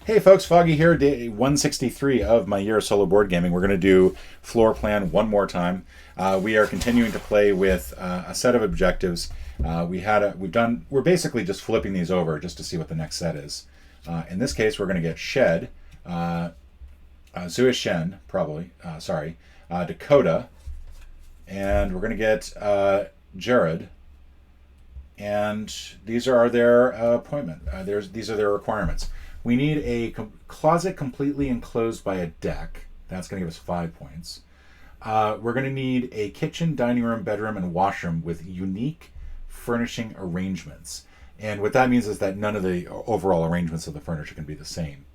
Hey folks, Foggy here, day 163 of my year of solo board gaming. We're going to do floor plan one more time. We are continuing to play with a set of objectives. We're basically just flipping these over just to see what the next set is. In this case, we're going to get Shed, Zua Shen, Dakota, and we're going to get Jared. And these are their these are their requirements. We need a closet completely enclosed by a deck. That's going to give us 5 points. We're going to need a kitchen, dining room, bedroom, and washroom with unique furnishing arrangements. And what that means is that none of the overall arrangements of the furniture can be the same,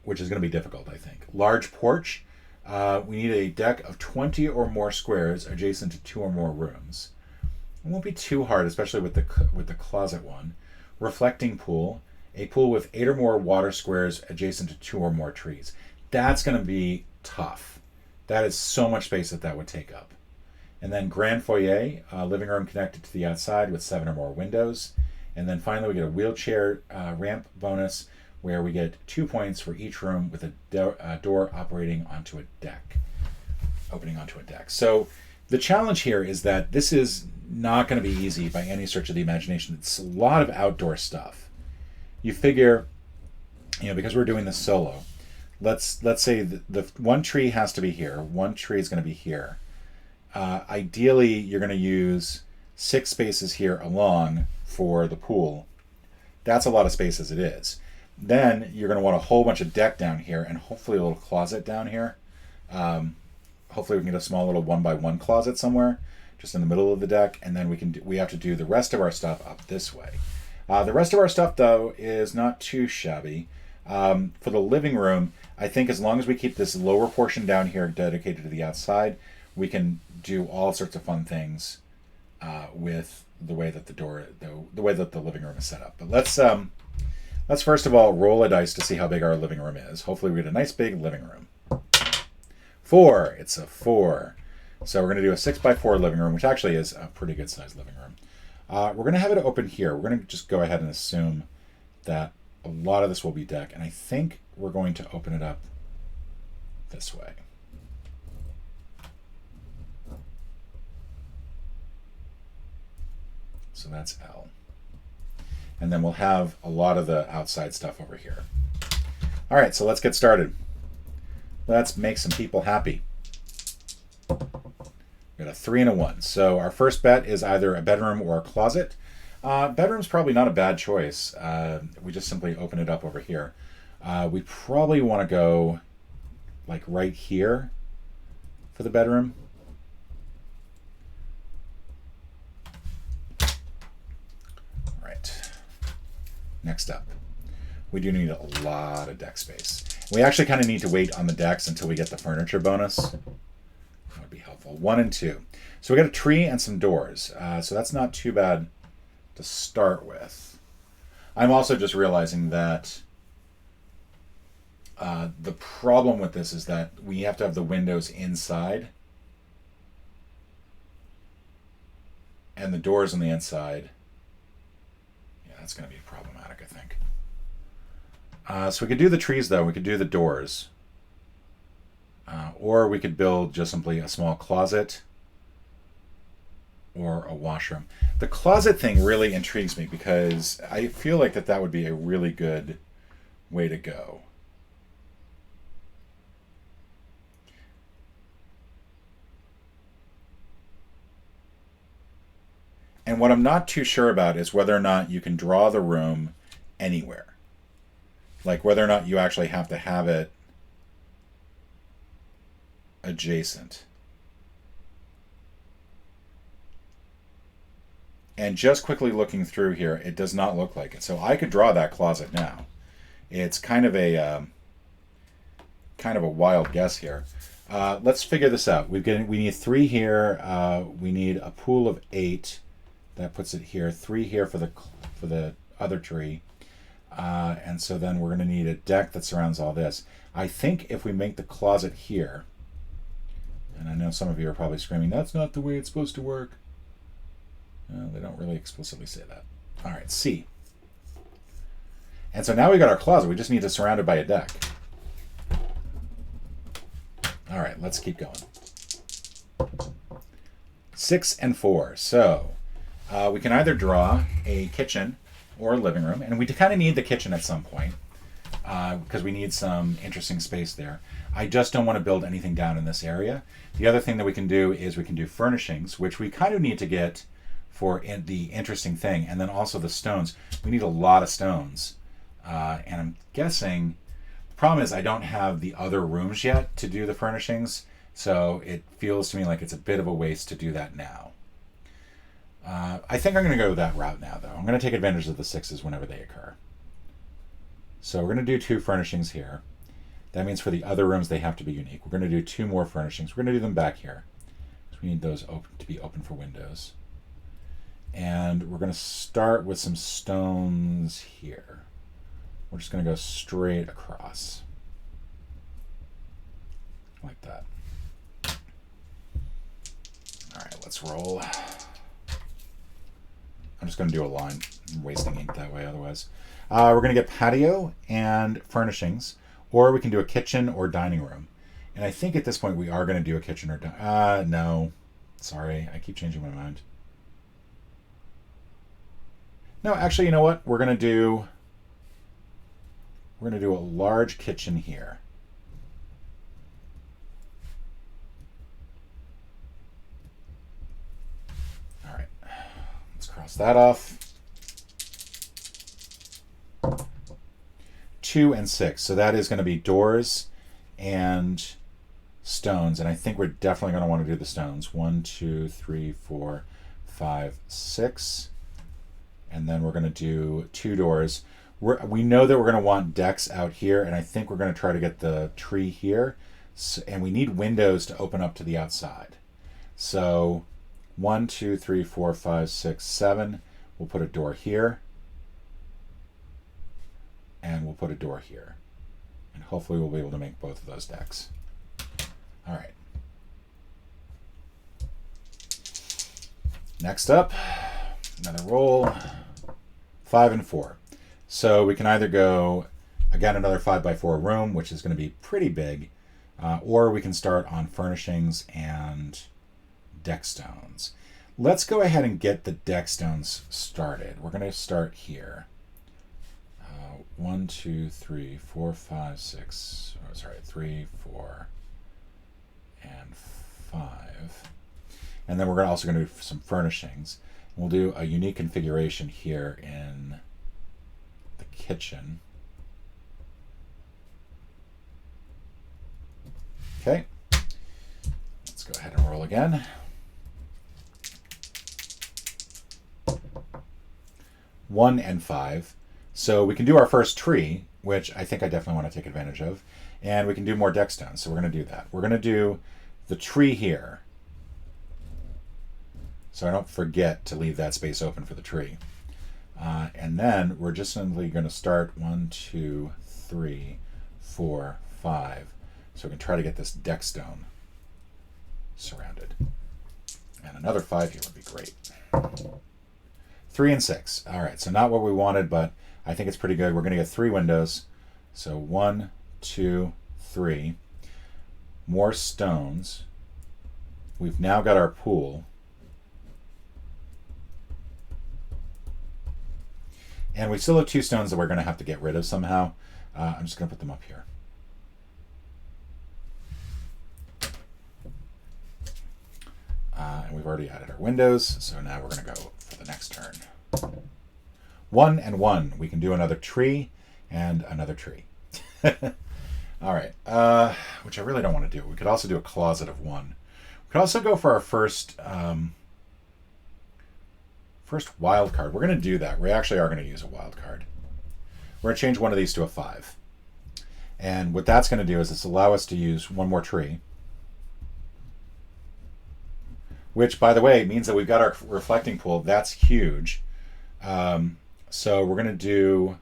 which is going to be difficult, I think. Large porch. We need a deck of 20 or more squares adjacent to 2 or more rooms. It won't be too hard, especially with the closet one. Reflecting pool. A pool with 8 or more water squares adjacent to 2 or more trees. That's going to be tough. That is so much space that would take up. And then grand foyer, living room connected to the outside with 7 or more windows. And then finally we get a wheelchair ramp bonus where we get 2 points for each room with a door opening onto a deck. So the challenge here is that this is not going to be easy by any stretch of the imagination. It's a lot of outdoor stuff. You figure, because we're doing this solo, let's say the one tree has to be here. One tree is going to be here. Ideally, you're going to use 6 spaces here along for the pool. That's a lot of space as it is. Then you're going to want a whole bunch of deck down here and hopefully a little closet down here. Hopefully we can get a small little 1x1 closet somewhere just in the middle of the deck, and then we have to do the rest of our stuff up this way. The rest of our stuff, though, is not too shabby. For the living room, I think as long as we keep this lower portion down here dedicated to the outside, we can do all sorts of fun things with the way that the way that the living room is set up. But let's first of all roll a dice to see how big our living room is. Hopefully we get a nice big living room. 4. It's a 4. So we're going to do a 6x4 living room, which actually is a pretty good sized living room. We're going to have it open here. We're going to just go ahead and assume that a lot of this will be deck, and I think we're going to open it up this way. So that's L. And then we'll have a lot of the outside stuff over here. All right, so let's get started. Let's make some people happy. We got a 3 and a 1. So our first bet is either a bedroom or a closet. Bedroom's probably not a bad choice. We just simply open it up over here. We probably want to go like right here for the bedroom. Right. Next up, we do need a lot of deck space. We actually kind of need to wait on the decks until we get the furniture bonus. That would be helpful. 1 and 2. So we got a tree and some doors. So that's not too bad to start with. I'm also just realizing that the problem with this is that we have to have the windows inside and the doors on the inside. Yeah, that's going to be problematic, I think. So we could do the trees, though. We could do the doors. Or we could build just simply a small closet or a washroom. The closet thing really intrigues me because I feel like that would be a really good way to go. And what I'm not too sure about is whether or not you can draw the room anywhere. Like whether or not you actually have to have it adjacent. And just quickly looking through here, it does not look like it. So I could draw that closet now. It's kind of a wild guess here. Let's figure this out. We need 3 here. We need a pool of 8. That puts it here. 3 here for the other tree. And so then we're going to need a deck that surrounds all this. I think if we make the closet here, and I know some of you are probably screaming, that's not the way it's supposed to work. They don't really explicitly say that. All right, C. And so now we got our closet. We just need to surround it by a deck. All right, let's keep going. 6 and 4. So we can either draw a kitchen or a living room, and we kind of need the kitchen at some point because we need some interesting space there. I just don't want to build anything down in this area. The other thing that we can do is we can do furnishings, which we kind of need to get for the interesting thing, and then also the stones. We need a lot of stones, and I'm guessing the problem is I don't have the other rooms yet to do the furnishings, so it feels to me like it's a bit of a waste to do that now. I think I'm going to go that route now, though. I'm going to take advantage of the 6s whenever they occur. So we're going to do 2 furnishings here. That means for the other rooms, they have to be unique. We're going to do 2 more furnishings. We're going to do them back here. So we need those to be open for windows. And we're going to start with some stones here. We're just going to go straight across. Like that. All right, let's roll. I'm just going to do a line. I'm wasting ink that way otherwise. We're going to get patio and furnishings, or we can do a kitchen or dining room. And I think at this point we are going to do a kitchen or no. Sorry, I keep changing my mind. No, actually, you know what? We're going to do a large kitchen here. All right. Let's cross that off. 2 and 6. So that is going to be doors and stones. And I think we're definitely going to want to do the stones. 1, 2, 3, 4, 5, 6. And then we're going to do 2 doors. We know that we're going to want decks out here, and I think we're going to try to get the tree here. So, and we need windows to open up to the outside. So 1, 2, 3, 4, 5, 6, 7. We'll put a door here. And we'll put a door here. And hopefully we'll be able to make both of those decks. All right. Next up, another roll. 5 and 4. So we can either go, again, another 5x4 room, which is going to be pretty big, or we can start on furnishings and deck stones. Let's go ahead and get the deck stones started. We're going to start here. 1, 2, 3, 4, 5, 6. Oh, sorry, 3, 4, and 5. And then we're also going to do some furnishings. We'll do a unique configuration here in the kitchen. Okay. Let's go ahead and roll again. 1 and 5. So we can do our first tree, which I think I definitely want to take advantage of. And we can do more deck stones, so we're going to do that. We're going to do the tree here, so I don't forget to leave that space open for the tree. And then we're just simply going to start 1, 2, 3, 4, 5. So we can try to get this deck stone surrounded. And another 5 here would be great. 3 and 6. All right, so not what we wanted, but I think it's pretty good. We're going to get 3 windows. So 1, 2, 3. More stones. We've now got our pool. And we still have 2 stones that we're going to have to get rid of somehow. I'm just going to put them up here. And we've already added our windows, so now we're going to go for the next turn. 1 and 1. We can do another tree and another tree. All right, which I really don't want to do. We could also do a closet of 1. We could also go for our first wild card. We're going to do that. We actually are going to use a wild card. We're going to change one of these to a 5. And what that's going to do is it's allow us to use 1 more tree. Which, by the way, means that we've got our reflecting pool. That's huge. So we're going to do,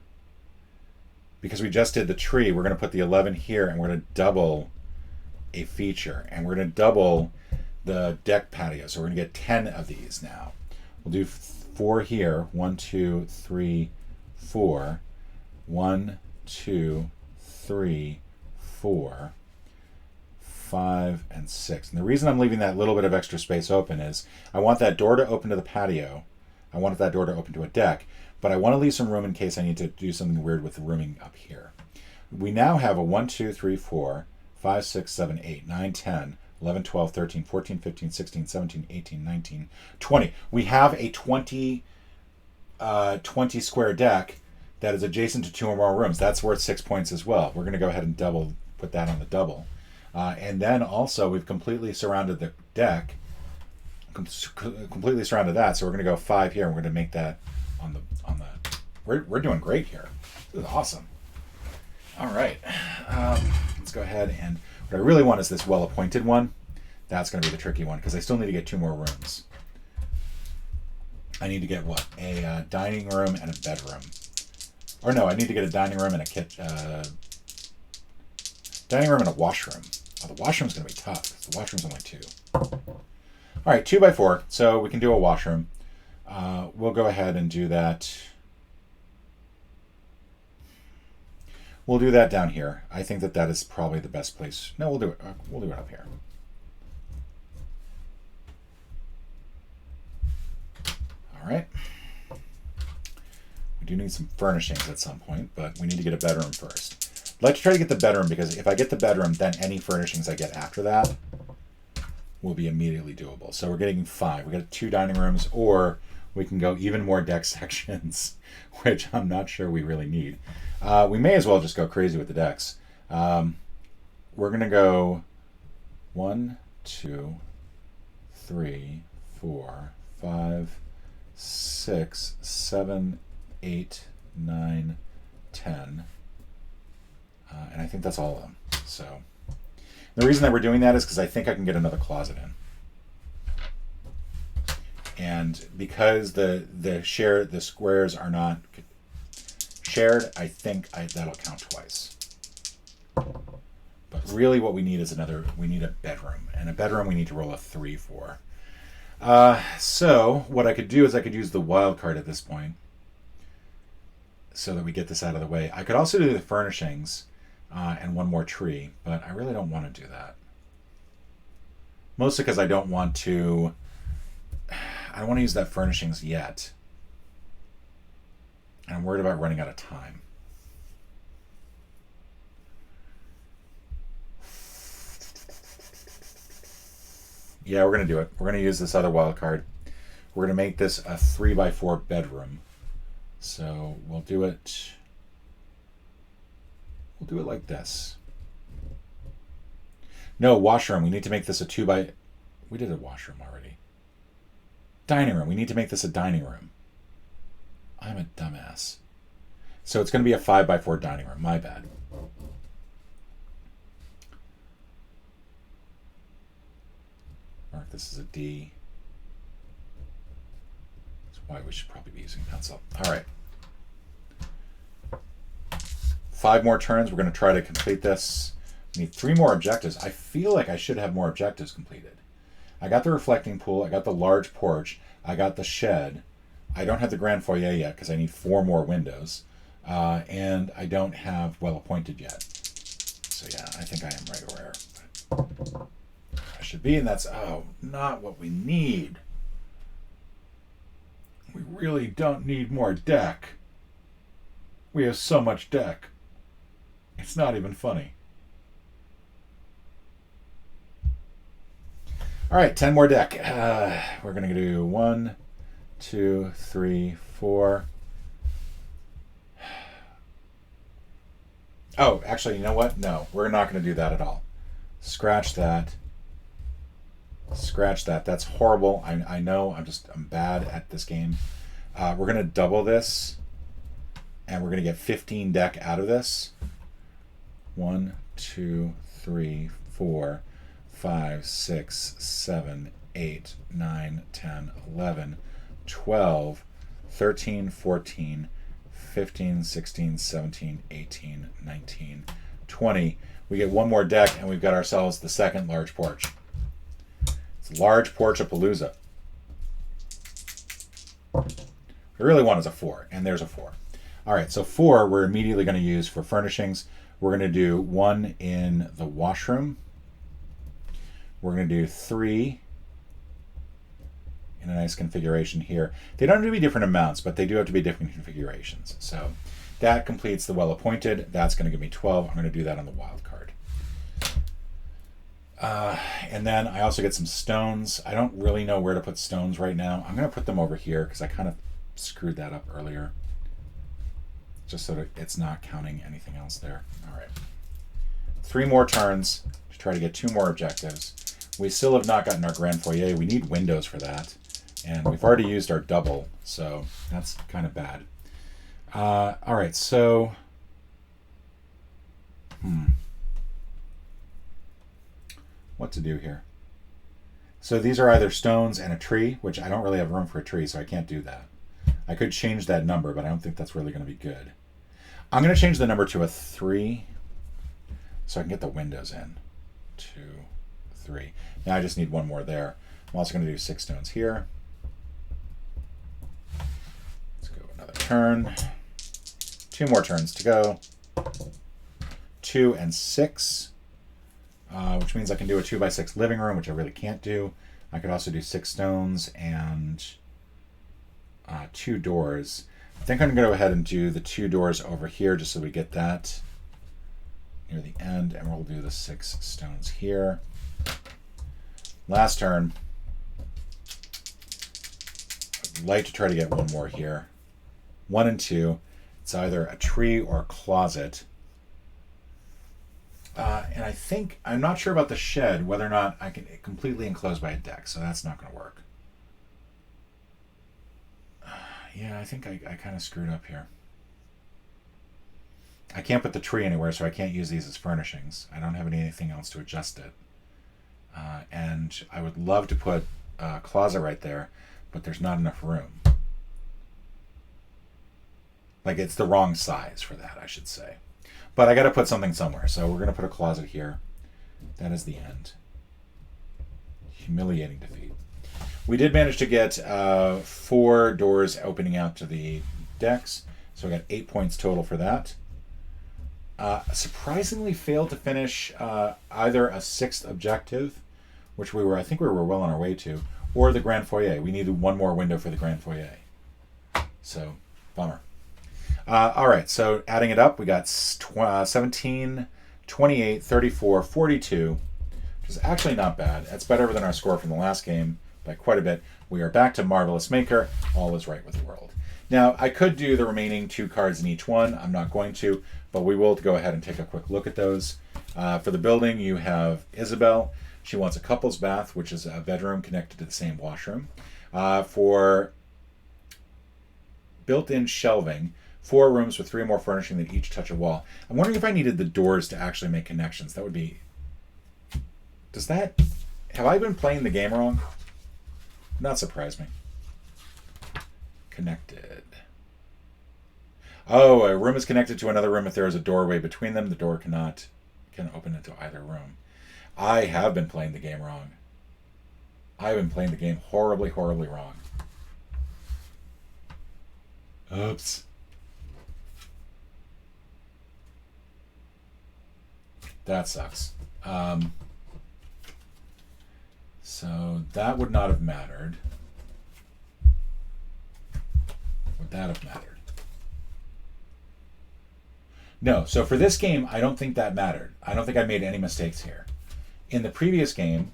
because we just did the tree, we're going to put the 11 here, and we're going to double a feature. And we're going to double the deck patio. So we're going to get 10 of these now. We'll do 4 here. 1, 2, 3, 4. 1, 2, 3, 4, 5, and 6. And the reason I'm leaving that little bit of extra space open is I want that door to open to the patio. I want that door to open to a deck, but I want to leave some room in case I need to do something weird with the rooming up here. We now have a 1, 2, 3, 4, 5, 6, 7, 8, 9, 10, 11, 12, 13, 14, 15, 16, 17, 18, 19, 20. We have a 20 square deck that is adjacent to 2 or more rooms. That's worth 6 points as well. We're going to go ahead and put that on the double. And then also we've completely surrounded the deck, completely surrounded that. So we're going to go 5 here, and we're going to make that on the. We're doing great here. This is awesome. All right, let's go ahead, and what I really want is this well-appointed one. That's going to be the tricky one because I still need to get 2 more rooms. I need to get what? A dining room and a bedroom. Or no, I need to get a dining room and a kitchen. Dining room and a washroom. Oh, the washroom's going to be tough because the washroom's only 2. All right, 2 by 4, so we can do a washroom. We'll go ahead and do that. We'll do that down here. I think that is probably the best place. No, we'll do it. We'll do it up here. All right. We do need some furnishings at some point, but we need to get a bedroom first. I'd like to try to get the bedroom because if I get the bedroom, then any furnishings I get after that will be immediately doable. So we're getting 5. We got 2 dining rooms, or we can go even more deck sections, which I'm not sure we really need. We may as well just go crazy with the decks. We're going to go 1, 2, 3, 4, 5, 6, 7, 8, 9, 10. And I think that's all of them. So the reason that we're doing that is because I think I can get another closet in. And because the squares are not shared, I think that'll count twice. But really what we need is we need a bedroom. And a bedroom we need to roll a 3 for. So what I could do is I could use the wild card at this point so that we get this out of the way. I could also do the furnishings and 1 more tree, but I really don't want to do that. Mostly because I don't want to use that furnishings yet. And I'm worried about running out of time. Yeah, we're going to do it. We're going to use this other wild card. We're going to make this a 3 by 4 bedroom. So we'll do it. We'll do it like this. No, washroom. We need to make this a 2 by. We did a washroom already. Dining room. We need to make this a dining room. I'm a dumbass. So it's going to be a 5 by 4 dining room. My bad. Mark this as a D. That's why we should probably be using pencil. All right. 5 more turns. We're going to try to complete this. We need 3 more objectives. I feel like I should have more objectives completed. I got the reflecting pool. I got the large porch. I got the shed. I don't have the grand foyer yet because I need 4 more windows. And I don't have well appointed yet. So yeah, I think I am right where I should be, and that's not what we need. We really don't need more deck. We have so much deck. It's not even funny. All right, 10 more deck. We're going to do 1, 2, 3, 4. Oh, actually, you know what? No, we're not going to do that at all. Scratch that. Scratch that. That's horrible. I know. I'm bad at this game. We're going to double this, and we're going to get 15 deck out of this. 1, 2, 3, 4, 5, 6, 7, 8, 9, 10, 11, 12, 13, 14, 15, 16, 17, 18, 19, 20. We get 1 more deck, and we've got ourselves the second large porch. It's large porch-a-palooza. What I really want is a 4, and there's a 4. All right, so 4 we're immediately going to use for furnishings. We're going to do 1 in the washroom. We're going to do 3 in a nice configuration here. They don't have to be different amounts, but they do have to be different configurations. So that completes the well-appointed. That's going to give me 12. I'm going to do that on the wild card. And then I also get some stones. I don't really know where to put stones right now. I'm going to put them over here because I kind of screwed that up earlier. Just so that it's not counting anything else there. All right. 3 more turns to try to get 2 more objectives. We still have not gotten our grand foyer. We need windows for that. And we've already used our double, so that's kind of bad. All right, so... What to do here? So these are either stones and a tree, which I don't really have room for a tree, so I can't do that. I could change that number, but I don't think that's really going to be good. I'm going to change the number to a 3 so I can get the windows in. 2, 3. Now I just need 1 more there. I'm also going to do 6 stones here. Let's go another turn. 2 more turns to go. 2 and 6, which means I can do a 2x6 living room, which I really can't do. I could also do 6 stones and 2 doors. I think I'm going to go ahead and do the 2 doors over here just so we get that near the end, and we'll do the 6 stones here. Last turn. I'd like to try to get 1 more here. 1 and 2. It's either a tree or a closet. And I think, I'm not sure about the shed, whether or not I can completely enclose by a deck, so that's not going to work. Yeah, I think I kind of screwed up here. I can't put the tree anywhere, so I can't use these as furnishings. I don't have anything else to adjust it. And I would love to put a closet right there, but there's not enough room. Like, it's the wrong size for that, I should say. But I got to put something somewhere, so we're going to put a closet here. That is the end. Humiliating defeat. We did manage to get 4 doors opening out to the decks, so we got 8 points total for that. Surprisingly failed to finish either a 6th objective, which I think we were well on our way to, or the grand foyer. We needed 1 more window for the grand foyer. So, bummer. All right, so adding it up, we got 17, 28, 34, 42, which is actually not bad. That's better than our score from the last game by quite a bit. We are back to Marvelous Maker. All is right with the world. Now, I could do the remaining 2 cards in each one. I'm not going to, but we will go ahead and take a quick look at those. For the building, you have Isabel. She wants a couple's bath, which is a bedroom connected to the same washroom. For built-in shelving, 4 rooms with 3 or more furnishing that each touch a wall. I'm wondering if I needed the doors to actually make connections. That would be... Have I been playing the game wrong? Not surprise me. Connected. Oh, a room is connected to another room if there is a doorway between them. The door can open into either room. I have been playing the game wrong. I've been playing the game horribly, horribly wrong. Oops. That sucks. So that would not have mattered. Would that have mattered? No, so for this game, I don't think that mattered. I don't think I made any mistakes here. In the previous game,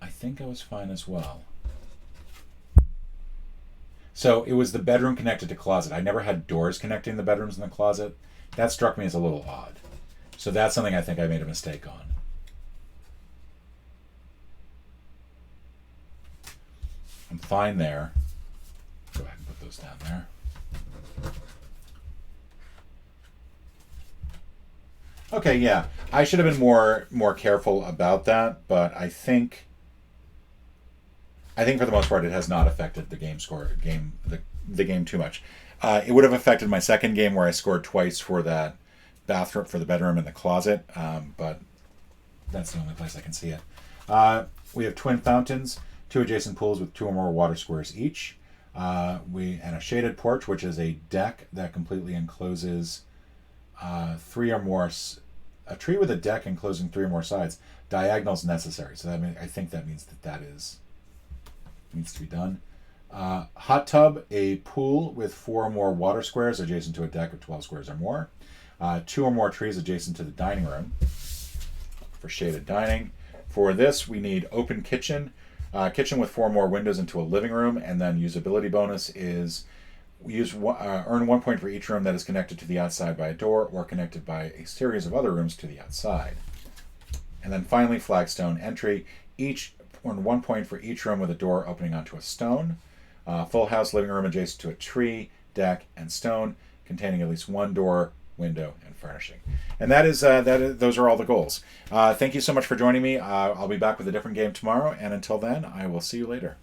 I think I was fine as well. So it was the bedroom connected to closet. I never had doors connecting the bedrooms and the closet. That struck me as a little odd. So that's something I think I made a mistake on. I'm fine there. Go ahead and put those down there. Okay, yeah. I should have been more careful about that, but I think for the most part it has not affected the game score, the game too much. It would have affected my second game where I scored twice for that bathroom, for the bedroom and the closet, but that's the only place I can see it. We have twin fountains. 2 adjacent pools with 2 or more water squares each. And a shaded porch, which is a deck that completely encloses 3 or more. A tree with a deck enclosing 3 or more sides. Diagonals necessary. So I think that means that needs to be done. Hot tub, a pool with 4 or more water squares adjacent to a deck of 12 squares or more. 2 or more trees adjacent to the dining room for shaded dining. For this, we need open kitchen. Kitchen with 4 more windows into a living room, and then usability bonus is earn 1 point for each room that is connected to the outside by a door or connected by a series of other rooms to the outside. And then finally, flagstone entry. Earn 1 point for each room with a door opening onto a stone. Full house living room adjacent to a tree, deck, and stone, containing at least 1 door, window, and furnishing. And those are all the goals. Thank you so much for joining me. I'll be back with a different game tomorrow, and until then, I will see you later.